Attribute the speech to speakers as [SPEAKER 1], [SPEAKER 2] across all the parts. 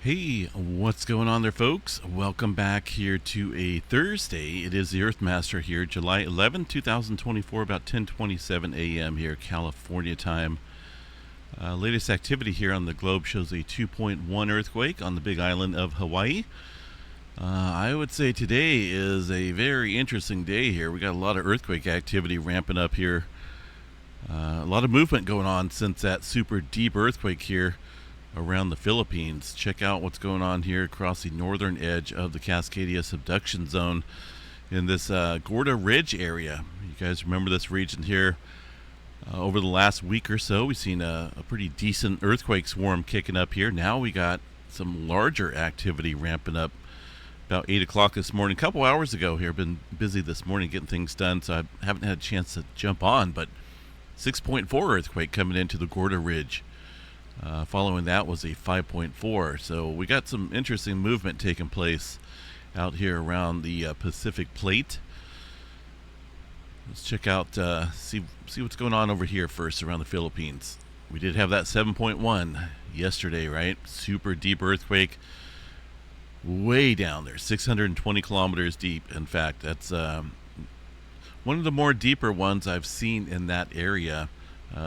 [SPEAKER 1] Hey, what's going on there, folks? Welcome back here to a Thursday. It is the Earthmaster here, July 11, 2024, about 10:27 a.m. here, California time. Latest activity here on the globe shows a 2.1 earthquake on the big island of Hawaii. I would say today is a very interesting day here. We got a lot of earthquake activity ramping up here. A lot of movement going on since that super deep earthquake here around the Philippines. Check out what's going on here across the northern edge of the Cascadia subduction zone in this Gorda Ridge area. You guys remember this region here? Over the last week or so, we've seen a pretty decent earthquake swarm kicking up here. Now we got some larger activity ramping up about 8 o'clock this morning. A couple hours ago here. Been busy this morning getting things done, so I haven't had a chance to jump on, but 6.4 earthquake coming into the Gorda Ridge. Following that was a 5.4. So we got some interesting movement taking place out here around the Pacific Plate. Let's check out, see what's going on over here first around the Philippines. We did have that 7.1 yesterday, right? Super deep earthquake, way down there, 620 kilometers deep. In fact, that's one of the more deeper ones I've seen in that area.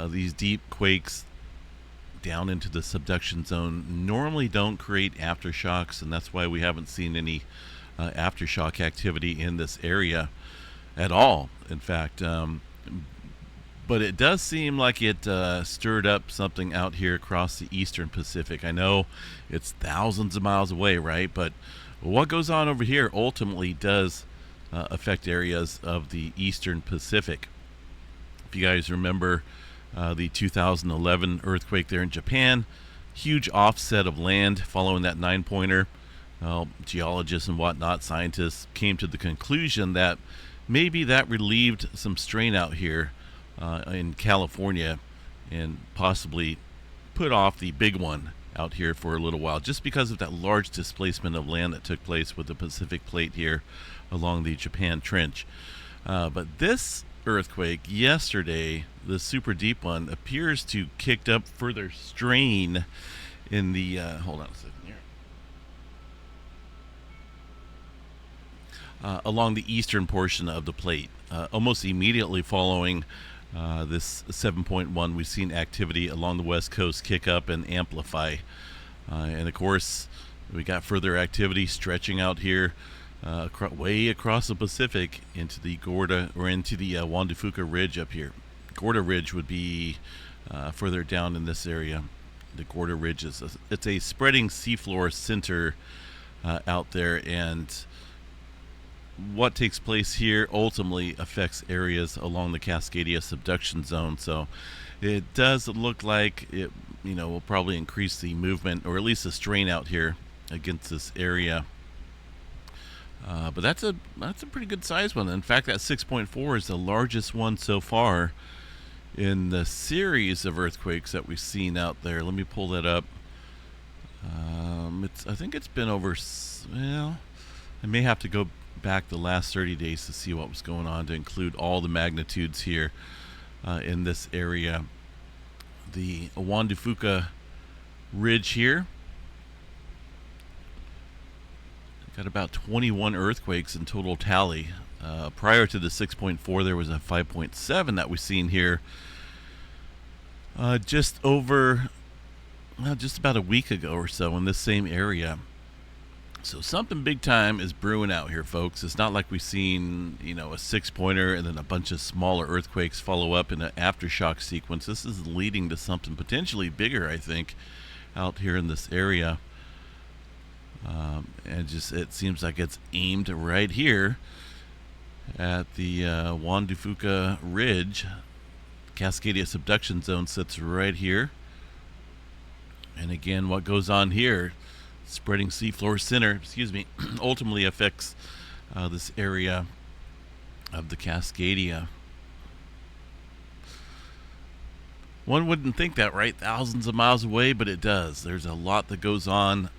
[SPEAKER 1] These deep quakes down into the subduction zone normally don't create aftershocks, and that's why we haven't seen any aftershock activity in this area at all, in fact. But it does seem like it stirred up something out here across the eastern Pacific. I know it's thousands of miles away, right? But what goes on over here ultimately does affect areas of the eastern Pacific. If you guys remember the 2011 earthquake there in Japan, huge offset of land following that 9-pointer. Geologists and whatnot, scientists, came to the conclusion that maybe that relieved some strain out here in California and possibly put off the big one out here for a little while, just because of that large displacement of land that took place with the Pacific Plate here along the Japan Trench. But this earthquake yesterday, the super deep one, appears to kicked up further strain in the hold on a second here, along the eastern portion of the plate. Almost immediately following this 7.1, we've seen activity along the west coast kick up and amplify, and of course we got further activity stretching out here way across the Pacific into the Gorda, or into the Juan de Fuca Ridge up here. Gorda Ridge would be further down in this area. The Gorda Ridge it's a spreading seafloor center out there, and what takes place here ultimately affects areas along the Cascadia subduction zone. So it does look like it, will probably increase the movement, or at least the strain out here against this area. But that's a pretty good size one. In fact, that 6.4 is the largest one so far in the series of earthquakes that we've seen out there. Let me pull that up. I think it's been over. Well, I may have to go back the last 30 days to see what was going on to include all the magnitudes here in this area. The Juan de Fuca Ridge here got about 21 earthquakes in total tally. Prior to the 6.4, there was a 5.7 that we've seen here just about a week ago or so in this same area. So something big time is brewing out here, folks. It's not like we've seen, a 6-pointer and then a bunch of smaller earthquakes follow up in an aftershock sequence. This is leading to something potentially bigger, I think, out here in this area. And it seems like it's aimed right here at the Juan de Fuca Ridge. Cascadia subduction zone sits right here. And again, what goes on here, spreading seafloor center, ultimately affects this area of the Cascadia. One wouldn't think that, right? Thousands of miles away, but it does. There's a lot that goes on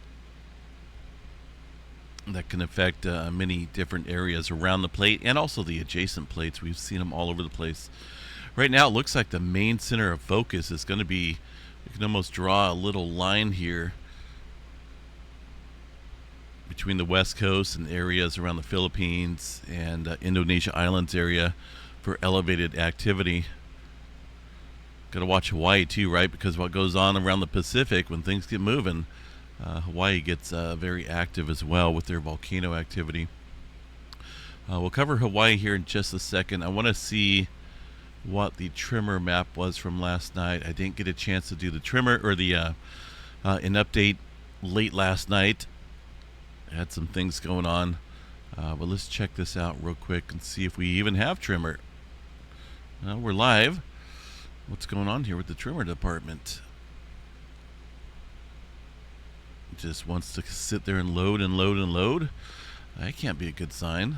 [SPEAKER 1] that can affect many different areas around the plate and also the adjacent plates. We've seen them all over the place. Right now, it looks like the main center of focus is going to be, you can almost draw a little line here between the west coast and areas around the Philippines and Indonesia Islands area for elevated activity. Got to watch Hawaii too, right? Because what goes on around the Pacific, when things get moving, Hawaii gets very active as well with their volcano activity. We'll cover Hawaii here in just a second. I want to see what the tremor map was from last night. I didn't get a chance to do the tremor or the an update late last night. I had some things going on, but let's check this out real quick and see if we even have tremor. We're live. What's going on here with the tremor department? It just wants to sit there and load and load and load. That can't be a good sign.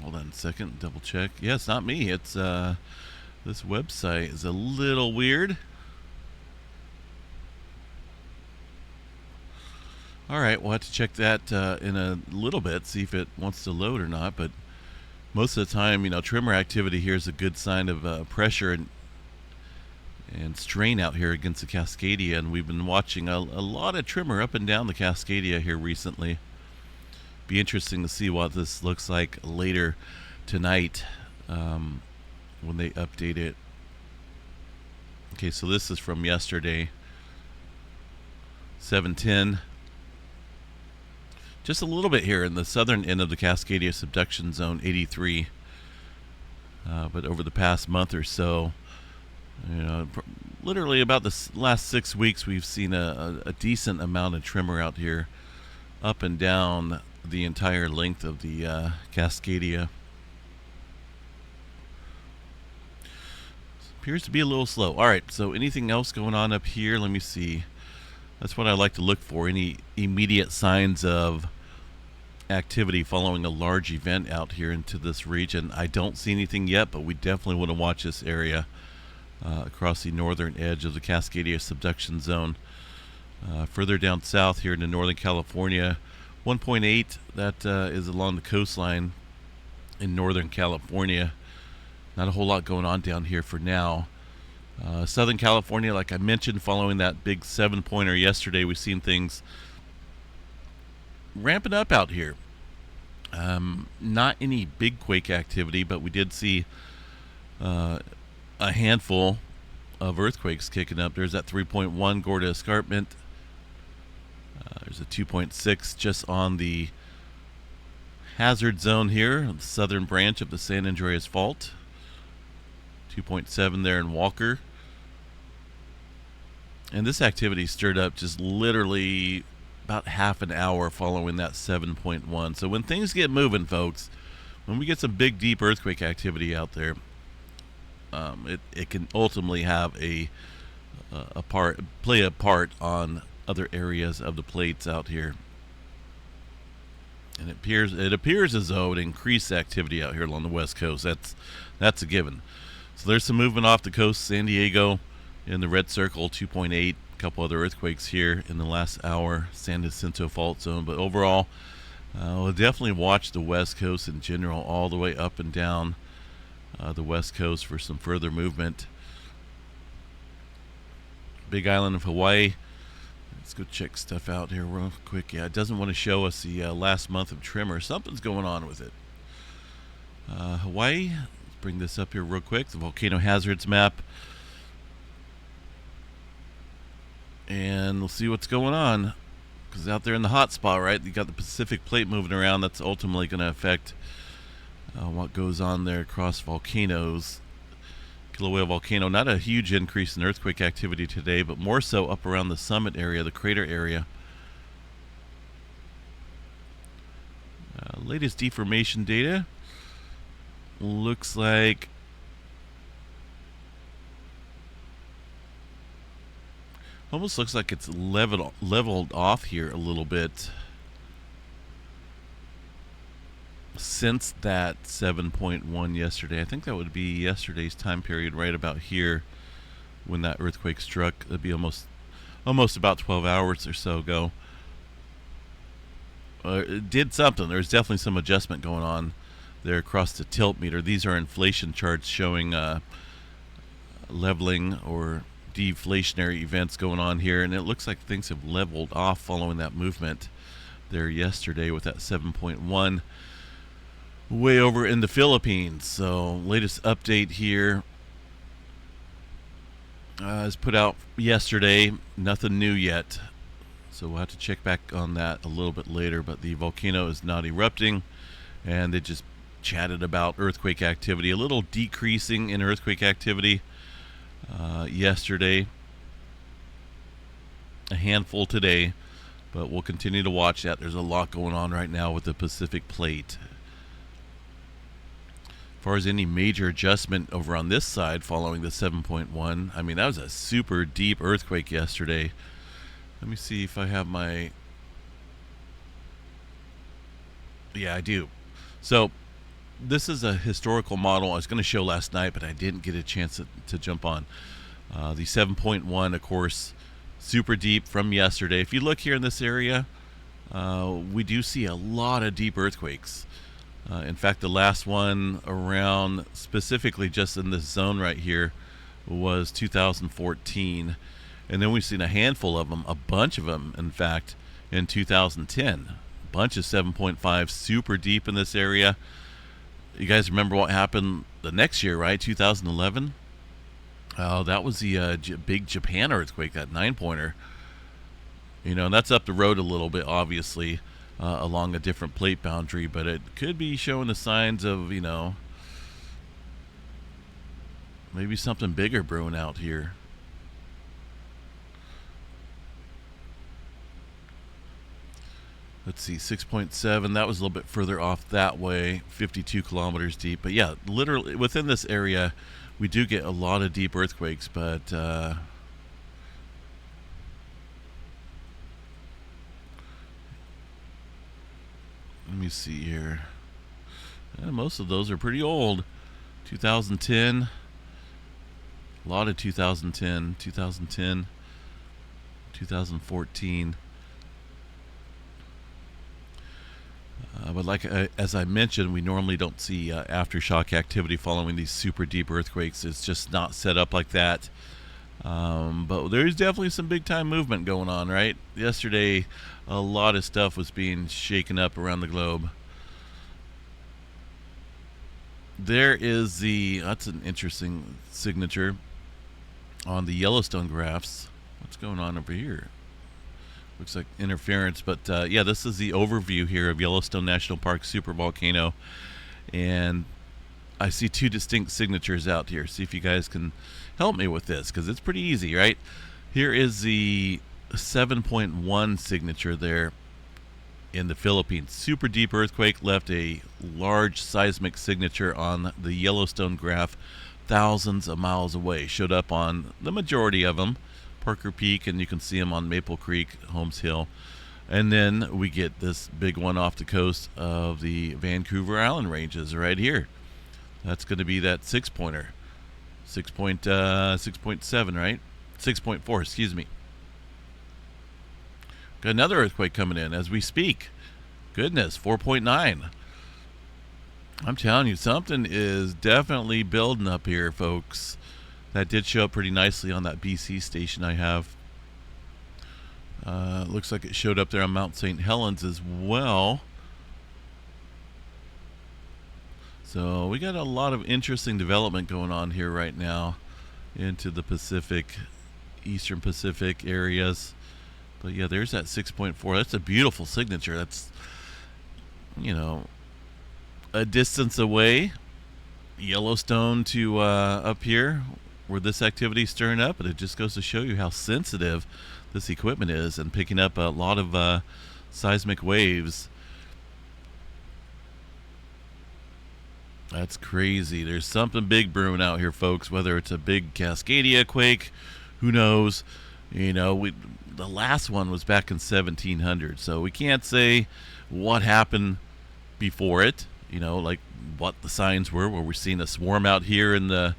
[SPEAKER 1] Hold on a second, double check. Yeah, it's not me. It's this website is a little weird. All right, we'll have to check that in a little bit, see if it wants to load or not. But most of the time, tremor activity here is a good sign of pressure and strain out here against the Cascadia. And we've been watching a lot of tremor up and down the Cascadia here recently. Be interesting to see what this looks like later tonight when they update it. Okay, so this is from yesterday, 7:10. Just a little bit here in the southern end of the Cascadia subduction zone, 83. But over the past month or so, literally about the last 6 weeks, we've seen a decent amount of tremor out here, up and down the entire length of the Cascadia. Appears to be a little slow. All right, so anything else going on up here? Let me see. That's what I like to look for. Any immediate signs of activity following a large event out here into this region. I don't see anything yet, but we definitely want to watch this area across the northern edge of the Cascadia subduction zone. Further down south here into Northern California, 1.8, that is along the coastline in Northern California. Not a whole lot going on down here for now. Southern California, like I mentioned, following that big 7-pointer yesterday, we've seen things ramping up out here. Not any big quake activity, but we did see a handful of earthquakes kicking up. There's that 3.1 Gorda Escarpment. There's a 2.6 just on the hazard zone here, the southern branch of the San Andreas Fault. 2.7 there in Walker. And this activity stirred up just literally about half an hour following that 7.1. So when things get moving, folks, when we get some big, deep earthquake activity out there, it can ultimately have play a part on other areas of the plates out here. And it appears as though it increased activity out here along the west coast. That's a given. So there's some movement off the coast. San Diego in the red circle, 2.8. A couple other earthquakes here in the last hour. San Jacinto fault zone. But overall, we'll definitely watch the west coast in general, all the way up and down the west coast for some further movement. Big island of Hawaii. Let's go check stuff out here real quick. Yeah, it doesn't want to show us the last month of tremor. Something's going on with it. Hawaii. Let's bring this up here real quick. The volcano hazards map. And we'll see what's going on. Because out there in the hot spot, right, you got the Pacific plate moving around. That's ultimately going to affect what goes on there across volcanoes. Kilauea Volcano, not a huge increase in earthquake activity today, but more so up around the summit area, the crater area. Latest deformation data looks like almost looks like it's leveled off here a little bit since that 7.1 yesterday. I think that would be yesterday's time period, right about here when that earthquake struck. That'd be almost about 12 hours or so ago. It did something. There's definitely some adjustment going on there across the tilt meter. These are inflation charts showing leveling or deflationary events going on here, and it looks like things have leveled off following that movement there yesterday with that 7.1 way over in the Philippines. So latest update here is put out yesterday. Nothing new yet, so we'll have to check back on that a little bit later. But the volcano is not erupting, and they just chatted about earthquake activity, a little decreasing in earthquake activity yesterday, a handful today, but we'll continue to watch that. There's a lot going on right now with the Pacific Plate. As far as any major adjustment over on this side following the 7.1, I mean, that was a super deep earthquake yesterday. Let me see if I have my... Yeah, I do. So this is a historical model I was going to show last night, but I didn't get a chance to jump on. The 7.1, of course, super deep from yesterday. If you look here in this area, we do see a lot of deep earthquakes. In fact, the last one around, specifically just in this zone right here, was 2014. And then we've seen a handful of them, a bunch of them, in fact, in 2010. A bunch of 7.5 super deep in this area. You guys remember what happened the next year, right? 2011? That was the big Japan earthquake, that 9-pointer. You know, and that's up the road a little bit, obviously, along a different plate boundary, but it could be showing the signs of, you know, maybe something bigger brewing out here. Let's see, 6.7, that was a little bit further off that way, 52 kilometers deep. But yeah, literally within this area, we do get a lot of deep earthquakes, but let me see here. Most of those are pretty old. 2010, a lot of 2010, 2014. But as I mentioned, we normally don't see aftershock activity following these super deep earthquakes. It's just not set up like that. But there's definitely some big time movement going on, right? Yesterday, a lot of stuff was being shaken up around the globe. There is that's an interesting signature on the Yellowstone graphs. What's going on over here? Looks like interference, but yeah, this is the overview here of Yellowstone National Park supervolcano, and I see two distinct signatures out here. See if you guys can help me with this, because it's pretty easy, right? Here is the 7.1 signature there in the Philippines. Super deep earthquake left a large seismic signature on the Yellowstone graph thousands of miles away. Showed up on the majority of them, Parker Peak, and you can see them on Maple Creek, Holmes Hill. And then we get this big one off the coast of the Vancouver Island ranges right here. That's going to be that 6-pointer. 6.7, right? 6.4, excuse me. Got another earthquake coming in as we speak. Goodness, 4.9. I'm telling you, something is definitely building up here, folks. That did show up pretty nicely on that BC station I have. Looks like it showed up there on Mount St. Helens as well. So we got a lot of interesting development going on here right now into the Pacific, Eastern Pacific areas. But yeah, there's that 6.4. That's a beautiful signature. That's, you know, a distance away. Yellowstone to up here where this activity is stirring up, but it just goes to show you how sensitive this equipment is and picking up a lot of seismic waves. That's crazy. There's something big brewing out here, folks, whether it's a big Cascadia quake, who knows. You know, the last one was back in 1700, so we can't say what happened before it, you know, like what the signs were, where we're seeing a swarm out here in the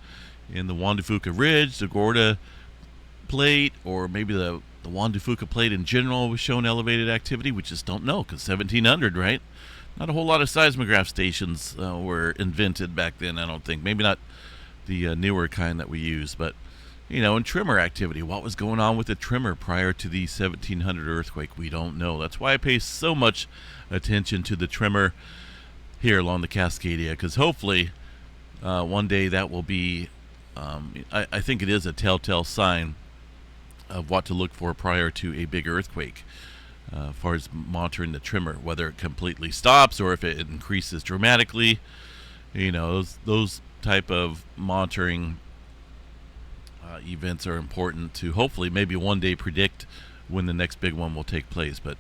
[SPEAKER 1] Juan de Fuca Ridge, the Gorda Plate, or maybe the Juan de Fuca Plate in general was showing elevated activity. We just don't know, because 1700, right? Not a whole lot of seismograph stations were invented back then, I don't think. Maybe not the newer kind that we use, but And tremor activity. What was going on with the tremor prior to the 1700 earthquake? We don't know. That's why I pay so much attention to the tremor here along the Cascadia, because hopefully one day that will be, I think it is a telltale sign of what to look for prior to a big earthquake, as far as monitoring the tremor, whether it completely stops or if it increases dramatically. Those type of monitoring events are important to hopefully maybe one day predict when the next big one will take place, but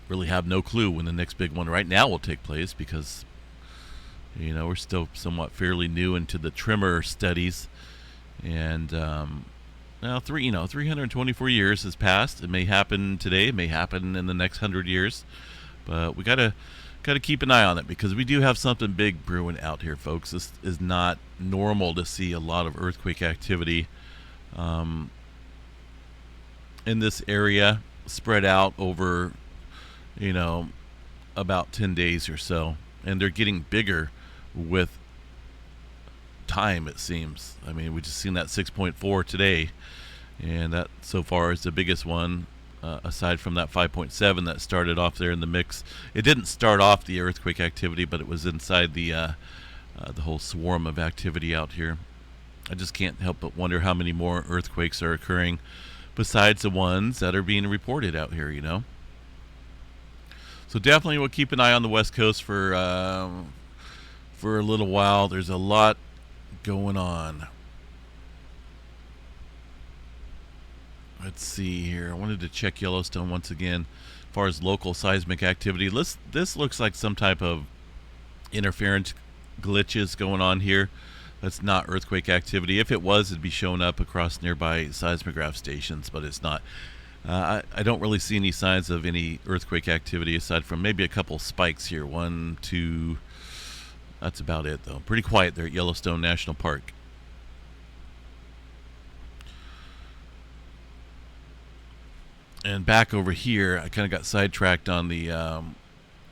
[SPEAKER 1] really have no clue when the next big one right now will take place, because we're still somewhat fairly new into the tremor studies, and now 324 years has passed. It may happen today, it may happen in the next 100 years, but we gotta keep an eye on it, because we do have something big brewing out here, folks. This is not normal to see a lot of earthquake activity in this area spread out over, about 10 days or so. And they're getting bigger with time, it seems. I mean, we just seen that 6.4 today, and that so far is the biggest one. Aside from that 5.7 that started off there in the mix. It didn't start off the earthquake activity, but it was inside the whole swarm of activity out here. I just can't help but wonder how many more earthquakes are occurring besides the ones that are being reported out here, So definitely we'll keep an eye on the West Coast for a little while. There's a lot going on. Let's see here. I wanted to check Yellowstone once again as far as local seismic activity. This looks like some type of interference glitches going on here. That's not earthquake activity. If it was, it'd be showing up across nearby seismograph stations, but it's not. I don't really see any signs of any earthquake activity aside from maybe a couple spikes here. 1, 2. That's about it, though. Pretty quiet there at Yellowstone National Park. And back over here, I kind of got sidetracked on the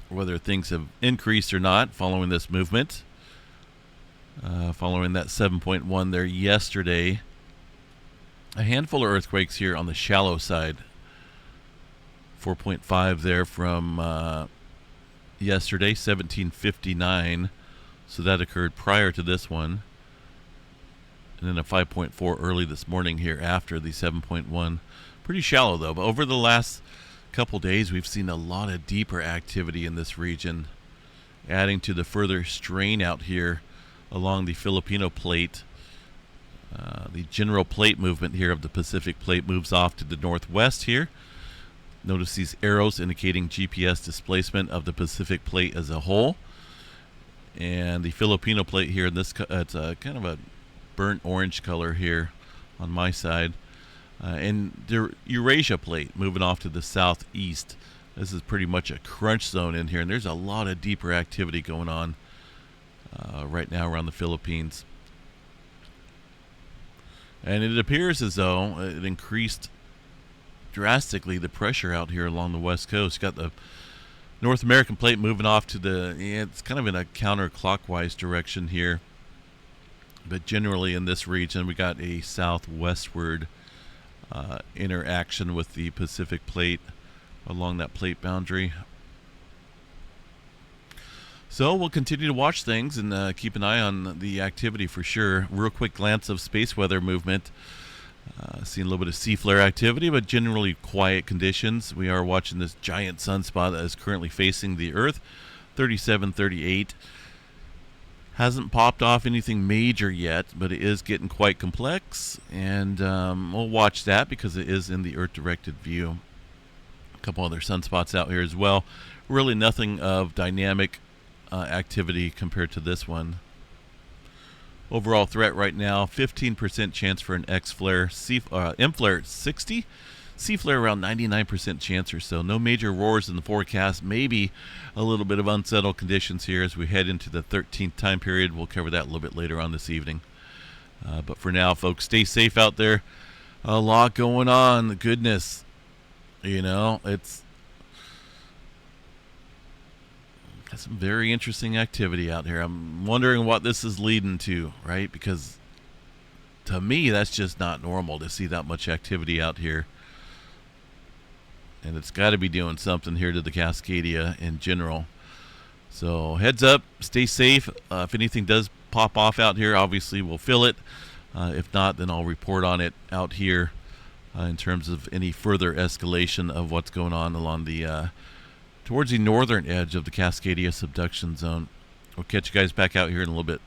[SPEAKER 1] whether things have increased or not following this movement. Following that 7.1 there yesterday. A handful of earthquakes here on the shallow side. 4.5 there from yesterday, 1759. So that occurred prior to this one. And then a 5.4 early this morning here after the 7.1. Pretty shallow, though. But over the last couple days, we've seen a lot of deeper activity in this region, adding to the further strain out here along the Filipino plate. The general plate movement here of the Pacific plate moves off to the northwest here. Notice these arrows indicating GPS displacement of the Pacific plate as a whole. And the Filipino plate here, it's kind of a burnt orange color here on my side. And the Eurasia plate moving off to the southeast. This is pretty much a crunch zone in here, and there's a lot of deeper activity going on right now around the Philippines. And it appears as though it increased drastically the pressure out here along the west coast. You got the North American plate moving off to it's kind of in a counterclockwise direction here. But generally in this region, we got a southwestward interaction with the Pacific plate along that plate boundary. So we'll continue to watch things and keep an eye on the activity for sure. Real quick glance of space weather movement. Seeing a little bit of sea flare activity, but generally quiet conditions. We are watching this giant sunspot that is currently facing the Earth, 3738. Hasn't popped off anything major yet, but it is getting quite complex, and we'll watch that because it is in the Earth-directed view. A couple other sunspots out here as well. Really nothing of dynamic activity compared to this one. Overall threat right now, 15% chance for an X flare, M flare 60, C flare around 99% chance or so. No major roars in the forecast. Maybe a little bit of unsettled conditions here as we head into the 13th time period. We'll cover that a little bit later on this evening. But for now, folks, stay safe out there. A lot going on. Goodness, it's got some very interesting activity out here. I'm wondering what this is leading to, right? Because to me, that's just not normal to see that much activity out here. And it's got to be doing something here to the Cascadia in general. So heads up, stay safe. If anything does pop off out here, obviously we'll fill it. If not, then I'll report on it out here in terms of any further escalation of what's going on along the towards the northern edge of the Cascadia subduction zone. We'll catch you guys back out here in a little bit.